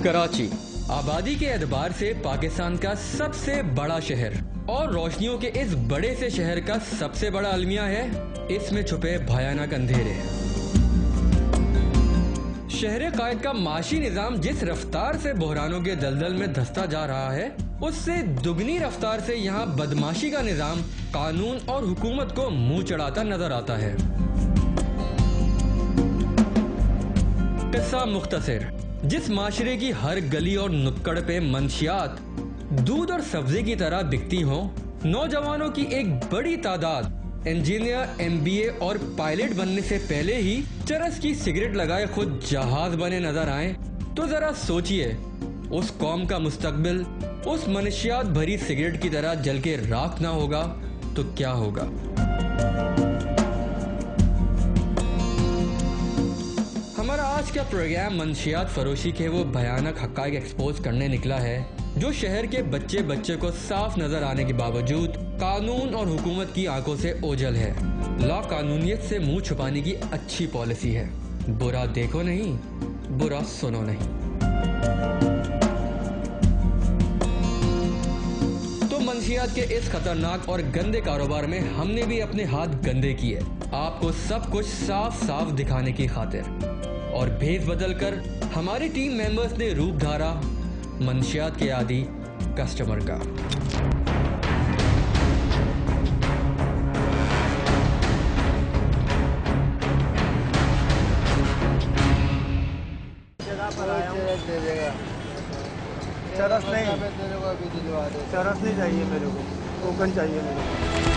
कराची आबादी के एतबार से पाकिस्तान का सबसे बड़ा शहर और रोशनियों के इस बड़े से शहर का सबसे बड़ा अलमिया है इसमें छुपे भयानक अंधेरे। शहर कायद का माशी निजाम जिस रफ्तार से बहरानों के दलदल में धंसता जा रहा है, उससे दुगनी रफ्तार से यहाँ बदमाशी का निजाम कानून और हुकूमत को मुंह चढ़ाता नजर आता है। किस्सा मुख्तसर, जिस माशरे की हर गली और नुक्कड़ पे मंशियात दूध और सब्जी की तरह बिकती हों, नौजवानों की एक बड़ी तादाद इंजीनियर, एमबीए और पायलट बनने से पहले ही चरस की सिगरेट लगाए खुद जहाज बने नजर आए, तो जरा सोचिए उस कौम का मुस्तकबिल उस मनशियात भरी सिगरेट की तरह जल के राख ना होगा तो क्या होगा। हमारा आज का प्रोग्राम मनशियात फरोशी के वो भयानक हक़ाइक़ एक्सपोज करने निकला है जो शहर के बच्चे को साफ नजर आने के बावजूद कानून और हुकूमत की आंखों से ओझल है। ला कानूनियत से मुंह छुपाने की अच्छी पॉलिसी है, बुरा देखो नहीं, बुरा सुनो नहीं। तो मंशियात के इस खतरनाक और गंदे कारोबार में हमने भी अपने हाथ गंदे किए, आपको सब कुछ साफ साफ दिखाने की खातिर। और भेस बदल कर हमारी टीम मेंबर्स ने रूप धारा मंशियात के आदी कस्टमर का। चरस नहीं चाहिए मेरे को, टोकन चाहिए मेरे को।